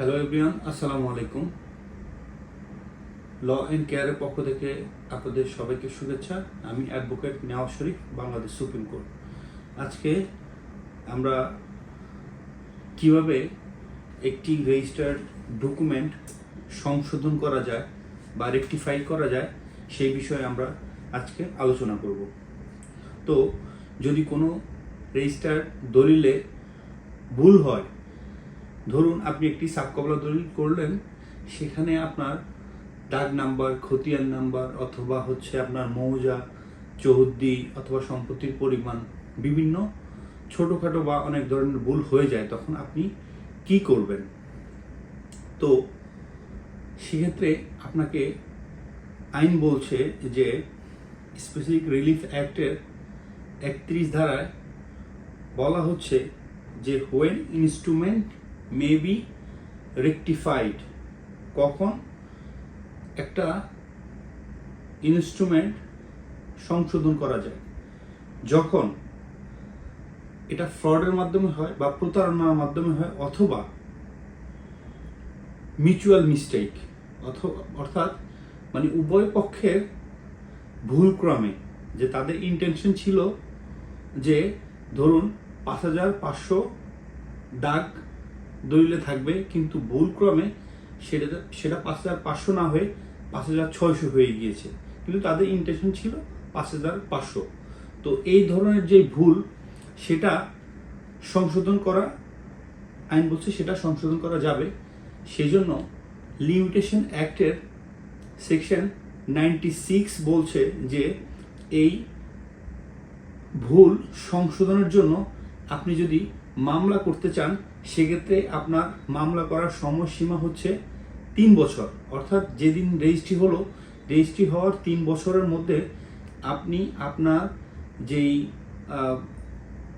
Hello everyone, আসসালামু আলাইকুম। Law and কেয়ারের পক্ষ থেকে আপনাদের সবাইকে শুভেচ্ছা। আমি অ্যাডভোকেট নেওয়াজ শরীফ, বাংলাদেশ সুপ্রিম কোর্ট। আজকে আমরা কিভাবে একটি রেজিস্টার্ড ডকুমেন্ট সংশোধন করা যায় বা রেকটিফাই করা যায় সেই বিষয়ে আমরা আজকে আলোচনা করব। তো যদি কোনো রেজিস্টার্ড দলিলে ভুল হয়, ধরুন আপনি একটি সাবকবলা দলিল করলেন, সেখানে আপনার দাগ নাম্বার, খতিয়ান নাম্বার অথবা আপনার মৌজা, চৌহদ্দি অথবা সম্পত্তির পরিমাণ বিভিন্ন ছোটোখাটো বা অনেক ধরনের ভুল হয়ে যায়, তখন আপনি কি করবেন? তো সেক্ষেত্রে আপনাকে আইন বলছে যে স্পেসিফিক রিলিফ অ্যাক্টের 31 ধারায় বলা হচ্ছে যে when instrument may be rectified, কখন একটা ইনস্ট্রুমেন্ট সংশোধন করা যায়, যখন এটা ফ্রডের মাধ্যমে হয় বা প্রতারণার মাধ্যমে হয় অথবা মিউচুয়াল মিস্টেক, অর্থাৎ মানে উভয় পক্ষের ভুলক্রমে, যে তাদের ইন্টেনশন ছিল যে ধরুন 5500 দাগ দলিলে থাকবে, কিন্তু ভুলক্রমে সেটা 5500 না হয়ে 5600 হয়ে গিয়েছে, কিন্তু তাদের ইন্টেনশন ছিল 5500। তো এই ধরনের যে ভুল, সেটা সংশোধন করা, আইন বলছে সেটা সংশোধন করা যাবে। সেই জন্য লিমিটেশন অ্যাক্টের সেকশন 96 বলছে যে এই ভুল সংশোধনের জন্য আপনি যদি মামলা করতে চান, সেক্ষেত্রে আপনার মামলা করার সময়সীমা হচ্ছে 3 বছর। অর্থাৎ যেদিন রেজিস্ট্রি হলো, রেজিস্ট্রি হওয়ার 3 বছরের মধ্যে আপনি আপনার যেই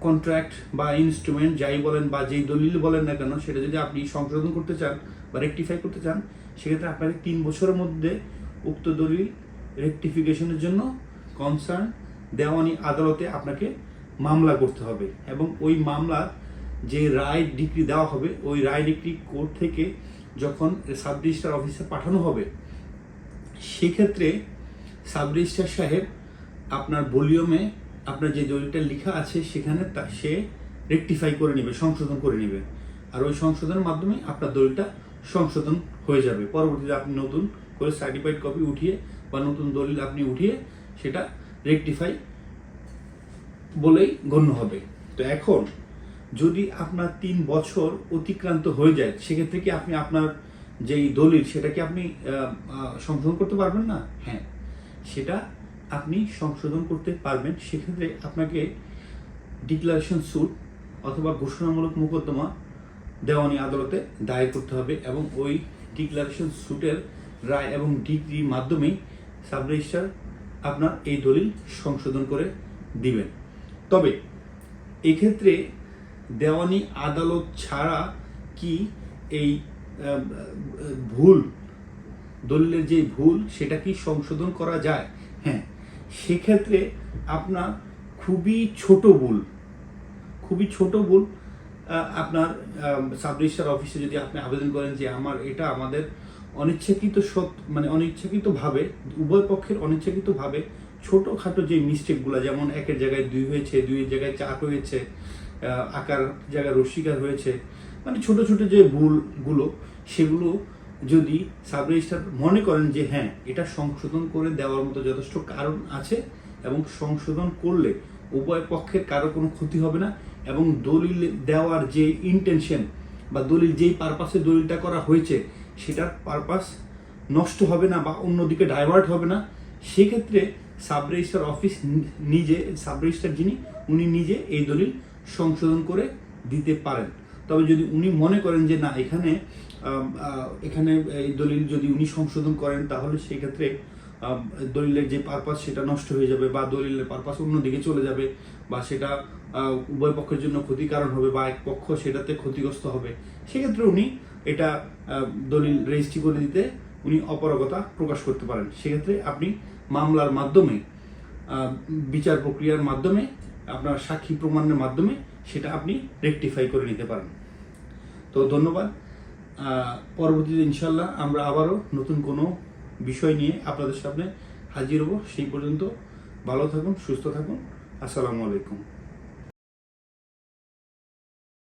কন্ট্রাক্ট বা ইনস্ট্রুমেন্ট যাই বলেন বা যেই দলিল বলেন না কেন, সেটা যদি আপনি সংশোধন করতে চান বা রেকটিফাই করতে চান, সেক্ষেত্রে আপনাকে 3 বছরের মধ্যে উক্ত দলিল রেকটিফিকেশনের জন্য কনসার্ন দেওয়ানি আদালতে আপনাকে মামলা করতে হবে। এবং ওই মামলার যে রায় ডিক্রি দেওয়া হবে, ওই রায় ডিক্রি কোর্ট থেকে যখন সাব রেজিস্ট্রার অফিসে পাঠানো হবে, সেক্ষেত্রে সাব রেজিস্ট্রার সাহেব আপনার ভলিউমে আপনার যে দলিলটা লেখা আছে সেখানে সে রেকটিফাই করে নেবে, সংশোধন করে নেবে। আর ওই সংশোধনের মাধ্যমে আপনার দলিলটা সংশোধন হয়ে যাবে। পরবর্তীতে আপনি নতুন করে সার্টিফাইড কপি উঠিয়ে বা নতুন দলিল আপনি উঠিয়ে সেটা রেকটিফাই বলেই গণ্য হবে। তো এখন যদি আপনার 3 বছর অতিক্রান্ত হয়ে যায়, সেক্ষেত্রে কি আপনি আপনার যেই দলিল সেটা কি আপনি সংশোধন করতে পারবেন না? হ্যাঁ, সেটা আপনি সংশোধন করতে পারবেন। সেক্ষেত্রে আপনাকে ডিক্লারেশন স্যুট অথবা ঘোষণামূলক মোকদ্দমা দেওয়ানি আদালতে দায়ের করতে হবে, এবং ওই ডিক্লারেশন স্যুটের রায় এবং ডিগ্রির মাধ্যমেই সাব রেজিস্ট্রার আপনার এই দলিল সংশোধন করে দিবেন। তবে এক্ষেত্রে দেওয়ানি আদালত ছাড়া কি এই ভুল দলিলের যে ভুল সেটা কি সংশোধন করা যায়? হ্যাঁ, সেক্ষেত্রে আপনার খুবই ছোট ভুল আপনার সাব রেজিস্ট্রার অফিসে যদি আপনি আবেদন করেন যে আমাদের অনিচ্ছাকৃতভাবে, উভয় পক্ষের অনিচ্ছাকৃতভাবে ছোটোখাটো যে মিস্টেকগুলো, যেমন 1-এর জায়গায় 2 হয়েছে, 2-এর জায়গায় 4 হয়েছে, আকার জায়গায় রস্বীকার হয়েছে, মানে ছোট ছোট যে ভুলগুলো, সেগুলো যদি সাব রেজিস্ট্রার মনে করেন যে হ্যাঁ, এটা সংশোধন করে দেওয়ার মতো যথেষ্ট কারণ আছে এবং সংশোধন করলে উভয় পক্ষের কারো কোনো ক্ষতি হবে না, এবং দলিল দেওয়ার যে ইন্টেনশন বা দলিল যেই পারপাসে দলিলটা করা হয়েছে সেটার পারপাস নষ্ট হবে না বা অন্যদিকে ডাইভার্ট হবে না, সেক্ষেত্রে sub registrar office sub registrar উনি নিজে এই দলিল সংশোধন করে দিতে পারেন। তবে যদি উনি মনে করেন যে না, এখানে এই দলিল যদি উনি সংশোধন করেন, তাহলে সেক্ষেত্রে দলিলের যে পারপাস সেটা নষ্ট হয়ে যাবে বা দলিলের পারপাস অন্যদিকে চলে যাবে, বা সেটা উভয় পক্ষের জন্য ক্ষতিকারণ হবে বা এক পক্ষ সেটাতে ক্ষতিগ্রস্ত হবে, সেক্ষেত্রে উনি এটা দলিল রেজিস্ট্রি করে দিতে উনি অপারগতা প্রকাশ করতে পারেন। সেক্ষেত্রে আপনি মামলার মাধ্যমে, বিচার প্রক্রিয়ার মাধ্যমে, আপনার সাক্ষী প্রমাণের মাধ্যমে সেটা আপনি রেকটিফাই করে নিতে পারেন। তো ধন্যবাদ। পরবর্তীতে ইনশাল্লাহ আমরা আবারও নতুন কোনো বিষয় নিয়ে আপনাদের সামনে হাজির হব। সেই পর্যন্ত ভালো থাকুন, সুস্থ থাকুন। আসসালামু আলাইকুম।